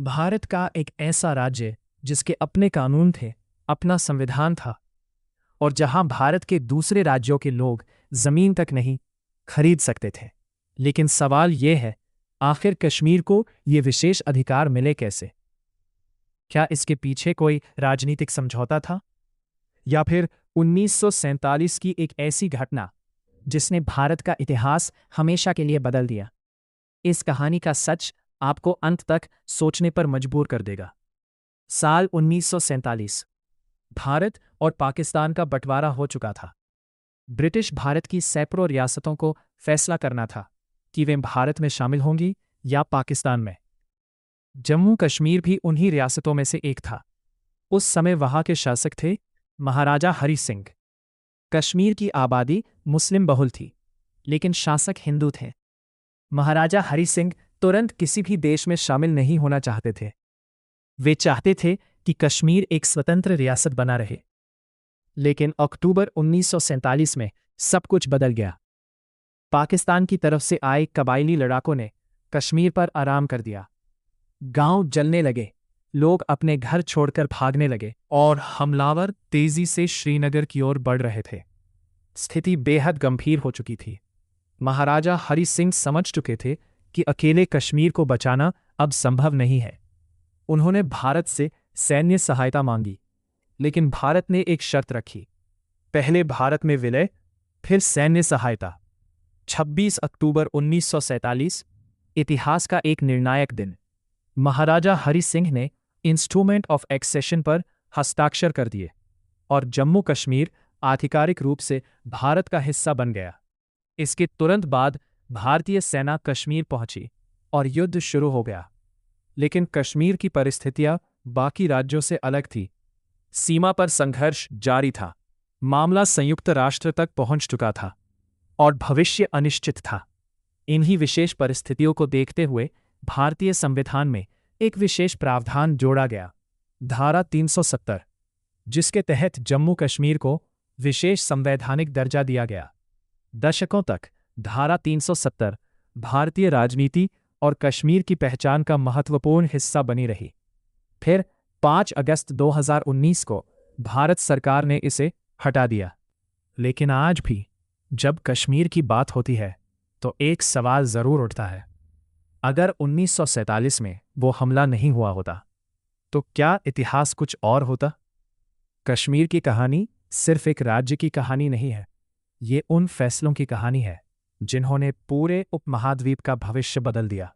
भारत का एक ऐसा राज्य जिसके अपने कानून थे, अपना संविधान था और जहां भारत के दूसरे राज्यों के लोग जमीन तक नहीं खरीद सकते थे। लेकिन सवाल यह है, आखिर कश्मीर को ये विशेष अधिकार मिले कैसे? क्या इसके पीछे कोई राजनीतिक समझौता था या फिर 1947 की एक ऐसी घटना जिसने भारत का इतिहास हमेशा के लिए बदल दिया? इस कहानी का सच आपको अंत तक सोचने पर मजबूर कर देगा। साल 1947। भारत और पाकिस्तान का बंटवारा हो चुका था। ब्रिटिश भारत की सैकड़ों रियासतों को फैसला करना था कि वे भारत में शामिल होंगी या पाकिस्तान में। जम्मू कश्मीर भी उन्हीं रियासतों में से एक था। उस समय वहां के शासक थे महाराजा हरि सिंह। कश्मीर की आबादी मुस्लिम बहुल थी, लेकिन शासक हिंदू थे। महाराजा हरि सिंह तुरंत किसी भी देश में शामिल नहीं होना चाहते थे। वे चाहते थे कि कश्मीर एक स्वतंत्र रियासत बना रहे। लेकिन अक्टूबर 1947 में सब कुछ बदल गया। पाकिस्तान की तरफ से आए कबायली लड़ाकों ने कश्मीर पर आराम कर दिया। गांव जलने लगे, लोग अपने घर छोड़कर भागने लगे और हमलावर तेजी से श्रीनगर की ओर बढ़ रहे थे। स्थिति बेहद गंभीर हो चुकी थी। महाराजा हरि सिंह समझ चुके थे कि अकेले कश्मीर को बचाना अब संभव नहीं है। उन्होंने भारत से सैन्य सहायता मांगी, लेकिन भारत ने एक शर्त रखी, पहले भारत में विलय, फिर सैन्य सहायता। 26 अक्टूबर 1947, इतिहास का एक निर्णायक दिन। महाराजा हरि सिंह ने इंस्ट्रूमेंट ऑफ एक्सेशन पर हस्ताक्षर कर दिए और जम्मू कश्मीर आधिकारिक रूप से भारत का हिस्सा बन गया। इसके तुरंत बाद भारतीय सेना कश्मीर पहुंची और युद्ध शुरू हो गया। लेकिन कश्मीर की परिस्थितियां बाकी राज्यों से अलग थी। सीमा पर संघर्ष जारी था, मामला संयुक्त राष्ट्र तक पहुंच चुका था और भविष्य अनिश्चित था। इन्हीं विशेष परिस्थितियों को देखते हुए भारतीय संविधान में एक विशेष प्रावधान जोड़ा गया, धारा 370, जिसके तहत जम्मू कश्मीर को विशेष संवैधानिक दर्जा दिया गया। दशकों तक धारा 370 भारतीय राजनीति और कश्मीर की पहचान का महत्वपूर्ण हिस्सा बनी रही। फिर 5 अगस्त 2019 को भारत सरकार ने इसे हटा दिया। लेकिन आज भी जब कश्मीर की बात होती है तो एक सवाल जरूर उठता है, अगर 1947 में वो हमला नहीं हुआ होता तो क्या इतिहास कुछ और होता? कश्मीर की कहानी सिर्फ एक राज्य की कहानी नहीं है, ये उन फैसलों की कहानी है जिन्होंने पूरे उपमहाद्वीप का भविष्य बदल दिया।